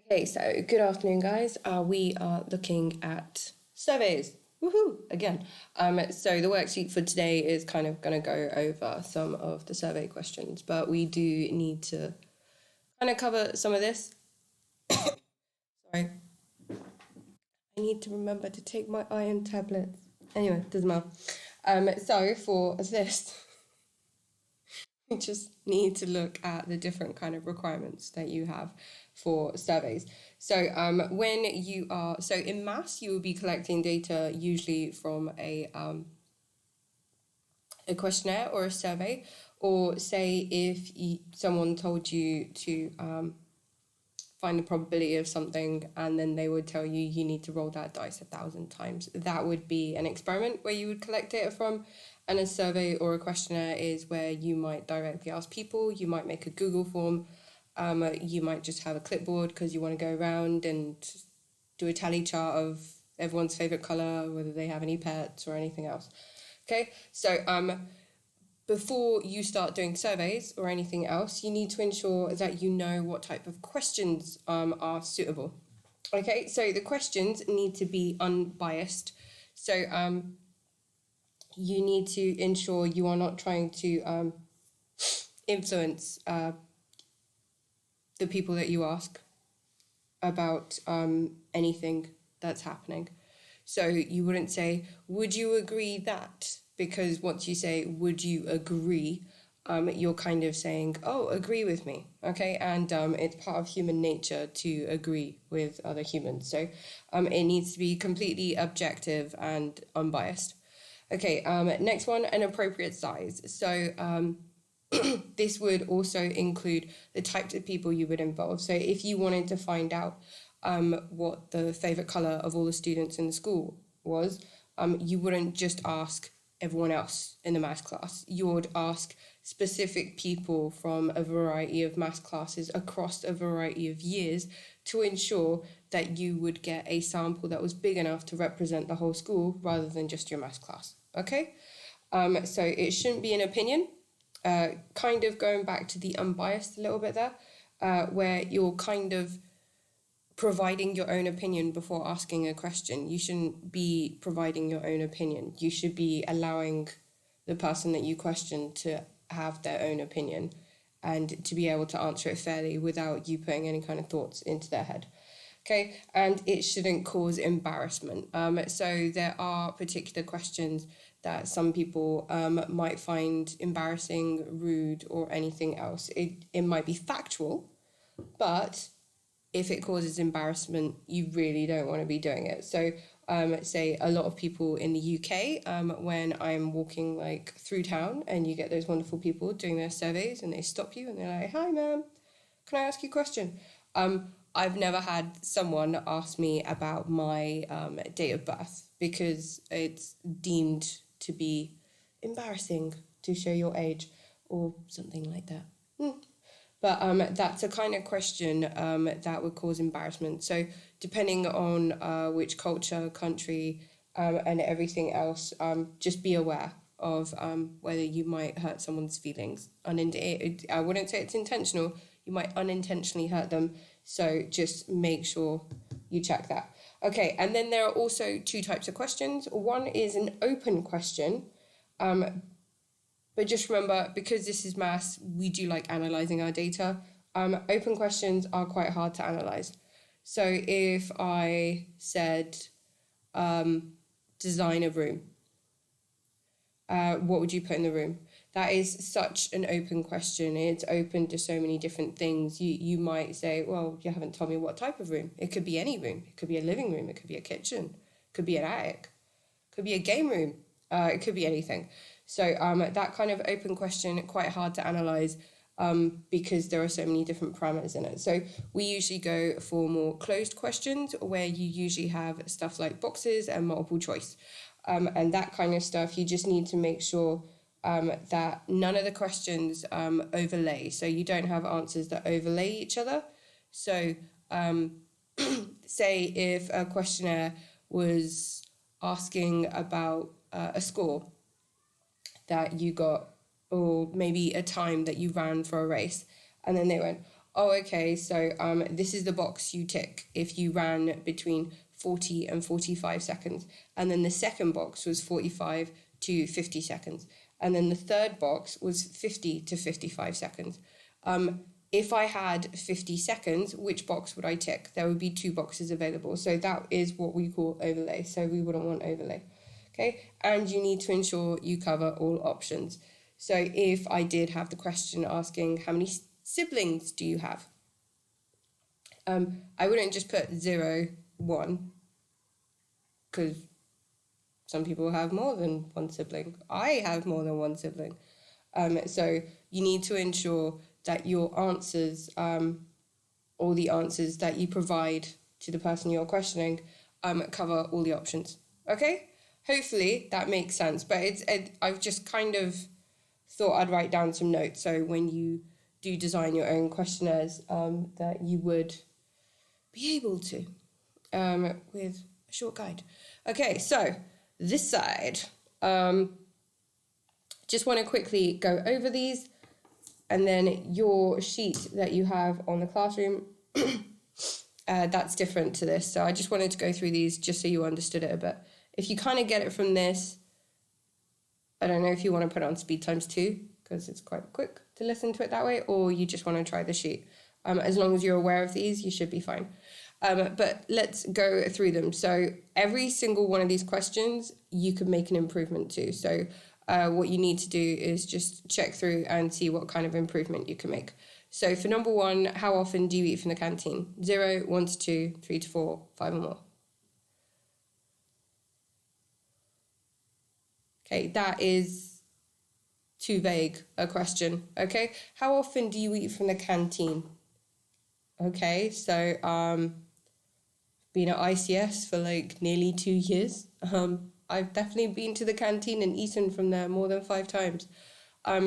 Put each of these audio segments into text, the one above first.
Okay, so good afternoon, guys. We are looking at surveys. Woohoo! Again. So the worksheet for today is kind of going to go over some of the survey questions, but we do need to kind of cover some of this. Sorry. I need to remember to take my iron tablets. Anyway, doesn't matter. So for this, we just need to look at the different kind of requirements that you have for surveys. So when you are, so in maths, you will be collecting data usually from a questionnaire or a survey, or say if someone told you to find the probability of something and then they would tell you you need to roll that dice 1,000 times. That would be an experiment where you would collect data from, and a survey or a questionnaire is where you might directly ask people, you might make a Google form, you might just have a clipboard because you want to go around and do a tally chart of everyone's favourite colour, whether they have any pets or anything else. Okay, so before you start doing surveys or anything else, you need to ensure that you know what type of questions are suitable. Okay, so the questions need to be unbiased. So you need to ensure you are not trying to influence the people that you ask about anything that's happening. So you wouldn't say, would you agree that? Because once you say, would you agree, you're kind of saying, oh, agree with me, okay? And it's part of human nature to agree with other humans. So it needs to be completely objective and unbiased. Okay, next one, an appropriate size. So this would also include the types of people you would involve. So if you wanted to find out what the favourite colour of all the students in the school was, you wouldn't just ask everyone else in the maths class. You would ask specific people from a variety of maths classes across a variety of years to ensure that you would get a sample that was big enough to represent the whole school rather than just your maths class. Okay? So it shouldn't be an opinion. Kind of going back to the unbiased a little bit there, where you're kind of providing your own opinion before asking a question. You shouldn't be providing your own opinion. You should be allowing the person that you question to have their own opinion and to be able to answer it fairly without you putting any kind of thoughts into their head. Okay, and it shouldn't cause embarrassment. So there are particular questions that some people might find embarrassing, rude, or anything else. It might be factual, but if it causes embarrassment, you really don't want to be doing it. So say a lot of people in the UK, when I'm walking like through town and you get those wonderful people doing their surveys and they stop you and they're like, hi ma'am, can I ask you a question? I've never had someone ask me about my date of birth because it's deemed to be embarrassing to show your age or something like that. But that's a kind of question that would cause embarrassment. So depending on which culture, country, and everything else, just be aware of whether you might hurt someone's feelings. I wouldn't say it's intentional. You might unintentionally hurt them. So just make sure you check that. Okay, and then there are also two types of questions. One is an open question. But just remember, because this is maths, we do like analysing our data. Open questions are quite hard to analyse. So if I said, design a room, what would you put in the room? That is such an open question. It's open to so many different things. You might say, well, you haven't told me what type of room. It could be any room. It could be a living room. It could be a kitchen. It could be an attic. It could be a game room. It could be anything. So that kind of open question, quite hard to analyse because there are so many different parameters in it. So we usually go for more closed questions where you usually have stuff like boxes and multiple choice. And that kind of stuff, you just need to make sure that none of the questions overlay. So you don't have answers that overlay each other. So say if a questionnaire was asking about a score that you got, or maybe a time that you ran for a race, and then they went, oh, okay, so this is the box you tick if you ran between 40 and 45 seconds. And then the second box was 45 to 50 seconds. And then the third box was 50 to 55 seconds. If I had 50 seconds, which box would I tick? There would be two boxes available. So that is what we call overlay. So we wouldn't want overlay. Okay, and you need to ensure you cover all options. So if I did have the question asking how many siblings do you have, I wouldn't just put 0, 1, because some people have more than one sibling. I have more than one sibling. So you need to ensure that your answers, all the answers that you provide to the person you're questioning, cover all the options. Okay? Hopefully that makes sense. But I've just kind of thought I'd write down some notes so when you do design your own questionnaires, that you would be able to, with a short guide. Okay, so this side, just want to quickly go over these, and then your sheet that you have on the classroom, that's different to this. So I just wanted to go through these just so you understood it a bit. If you kind of get it from this, I don't know if you want to put it on speed times 2 because it's quite quick to listen to it that way, or you just want to try the sheet. As long as you're aware of these, you should be fine. But let's go through them. So every single one of these questions, you could make an improvement to. So what you need to do is just check through and see what kind of improvement you can make. So for number 1, how often do you eat from the canteen? 0, 1 to 2, 3 to 4, 5 or more. Okay, that is too vague a question. Okay, how often do you eat from the canteen? Okay, so been at ICS for like nearly 2 years. I've definitely been to the canteen and eaten from there more than 5 times.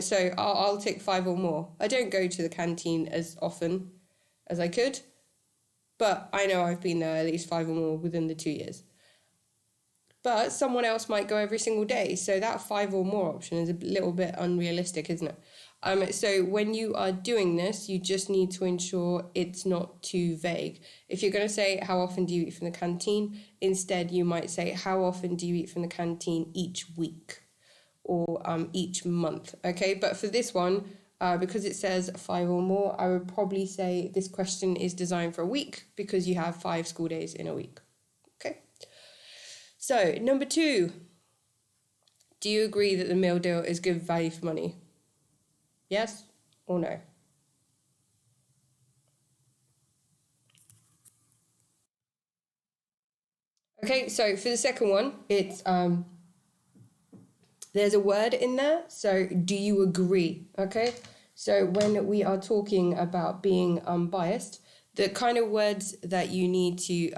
So I'll take 5 or more. I don't go to the canteen as often as I could, but I know I've been there at least 5 or more within the 2 years. But someone else might go every single day, so that 5 or more option is a little bit unrealistic, isn't it? So when you are doing this, you just need to ensure it's not too vague. If you're going to say, how often do you eat from the canteen? Instead, you might say, how often do you eat from the canteen each week or each month? Okay, but for this one, because it says 5 or more, I would probably say this question is designed for a week because you have 5 school days in a week. Okay. So, number 2, do you agree that the meal deal is good value for money? Yes or no? Okay, so for the second one, it's there's a word in there, so do you agree? Okay, so when we are talking about being unbiased, the kind of words that you need to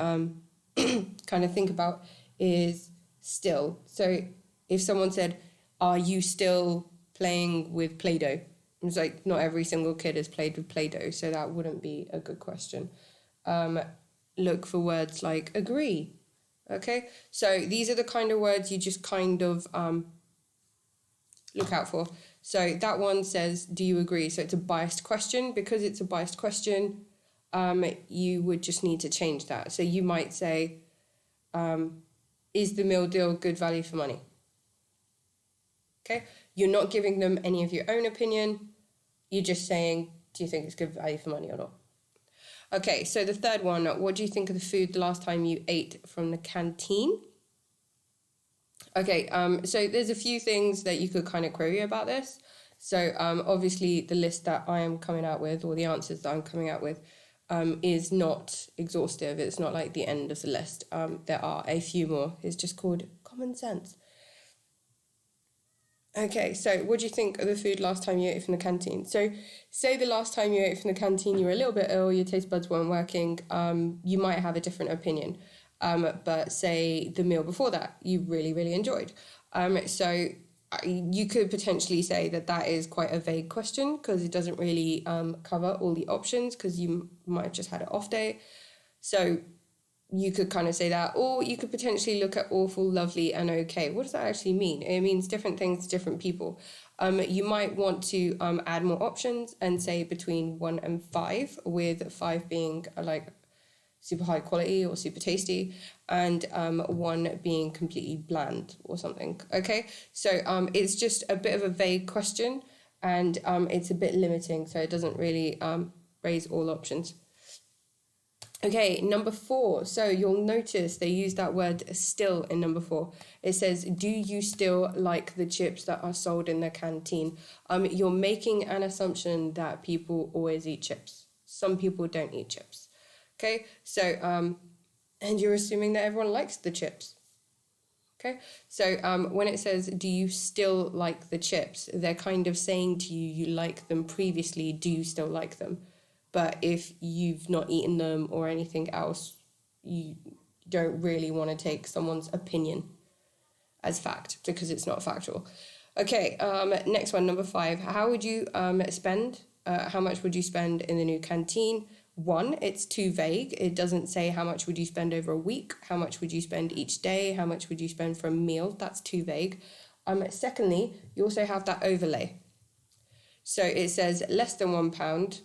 kind of think about is still. So if someone said, are you still playing with Play-Doh? It's like not every single kid has played with Play-Doh, so that wouldn't be a good question. Look for words like agree. Okay, so these are the kind of words you just kind of look out for. So that one says, do you agree? So it's a biased question. Because it's a biased question, you would just need to change that. So you might say, is the meal deal good value for money? Okay, you're not giving them any of your own opinion. You're just saying, do you think it's good value for money or not? Okay, so the third one, what do you think of the food the last time you ate from the canteen? Okay, so there's a few things that you could kind of query about this. So obviously the list that I am coming out with, or the answers that I'm coming out with, is not exhaustive. It's not like the end of the list. There are a few more. It's just called common sense. Okay, so what do you think of the food last time you ate from the canteen? So say the last time you ate from the canteen, you were a little bit ill, your taste buds weren't working, you might have a different opinion. But say the meal before that, you really, really enjoyed. So you could potentially say that that is quite a vague question because it doesn't really cover all the options because you might have just had an off day. So you could kind of say that, or you could potentially look at awful, lovely, and okay. What does that actually mean? It means different things to different people. You might want to add more options and say between 1 and 5, with 5 being like super high quality or super tasty, and 1 being completely bland or something. Okay, so it's just a bit of a vague question, and it's a bit limiting, so it doesn't really raise all options. Okay, number 4. So you'll notice they use that word still in number 4. It says, do you still like the chips that are sold in the canteen? You're making an assumption that people always eat chips. Some people don't eat chips. Okay, so, and you're assuming that everyone likes the chips. Okay, so when it says, do you still like the chips? They're kind of saying to you, you like them previously, do you still like them? But if you've not eaten them or anything else, you don't really want to take someone's opinion as fact, because it's not factual. Okay, next one, number 5. How would you spend? How much would you spend in the new canteen? 1, it's too vague. It doesn't say how much would you spend over a week, how much would you spend each day, how much would you spend for a meal. That's too vague. Secondly, you also have that overlay. So it says less than £1.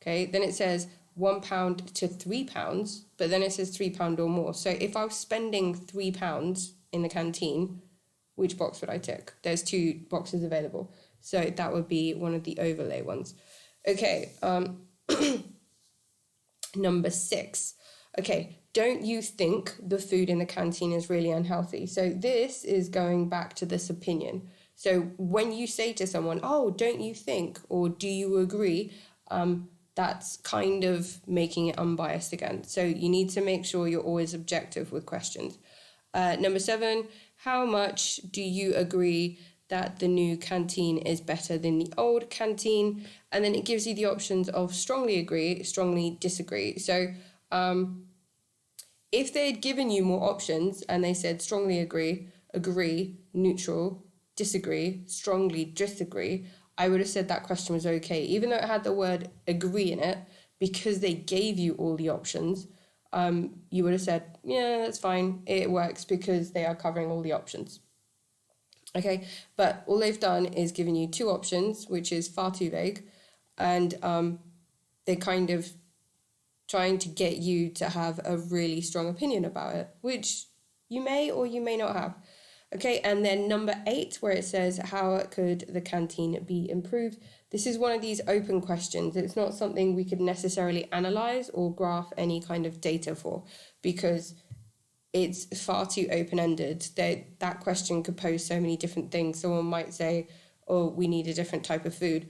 Okay, then it says £1 to £3, but then it says £3 or more. So if I was spending £3 in the canteen, which box would I tick? There's 2 boxes available. So that would be one of the overlay ones. Okay, number 6. Okay, don't you think the food in the canteen is really unhealthy? So this is going back to this opinion. So when you say to someone, oh, don't you think, or do you agree, that's kind of making it unbiased again. So you need to make sure you're always objective with questions. Number 7, how much do you agree that the new canteen is better than the old canteen? And then it gives you the options of strongly agree, strongly disagree. So if they'd given you more options and they said strongly agree, agree, neutral, disagree, strongly disagree, I would have said that question was okay, even though it had the word agree in it, because they gave you all the options. You would have said, yeah, that's fine, it works because they are covering all the options. Okay, but all they've done is given you 2 options, which is far too vague, and they're kind of trying to get you to have a really strong opinion about it, which you may or you may not have. Okay, and then number 8, where it says, how could the canteen be improved? This is one of these open questions. It's not something we could necessarily analyze or graph any kind of data for, because it's far too open-ended. That question could pose so many different things. Someone might say, oh, we need a different type of food.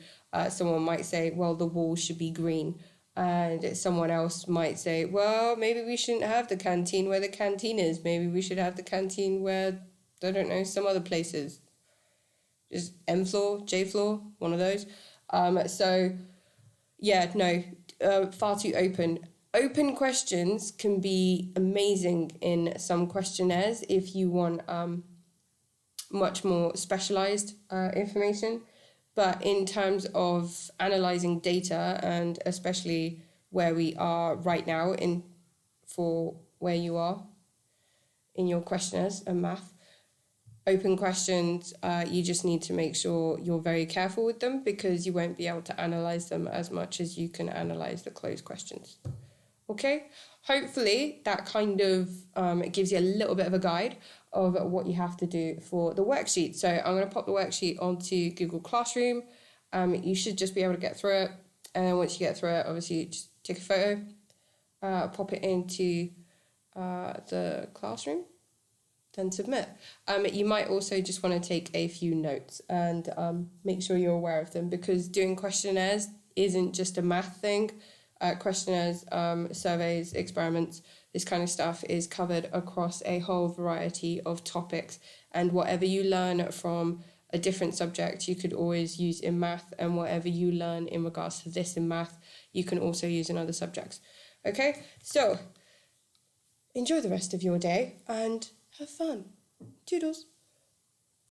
Someone might say, well, the walls should be green. And someone else might say, well, maybe we shouldn't have the canteen where the canteen is. Maybe we should have the canteen where, I don't know, some other places. Just M floor, J floor, one of those. Far too open. Open questions can be amazing in some questionnaires if you want much more specialized information. But in terms of analyzing data, and especially where we are right now for where you are in your questionnaires and math, open questions, you just need to make sure you're very careful with them, because you won't be able to analyze them as much as you can analyze the closed questions. Okay, hopefully that kind of it gives you a little bit of a guide of what you have to do for the worksheet. So I'm going to pop the worksheet onto Google Classroom. You should just be able to get through it. And then once you get through it, obviously just take a photo, pop it into the classroom, then submit. You might also just want to take a few notes and make sure you're aware of them, because doing questionnaires isn't just a math thing. Questionnaires, surveys, experiments, this kind of stuff is covered across a whole variety of topics, and whatever you learn from a different subject you could always use in math, and whatever you learn in regards to this in math you can also use in other subjects. Okay, so enjoy the rest of your day and have fun. Toodles.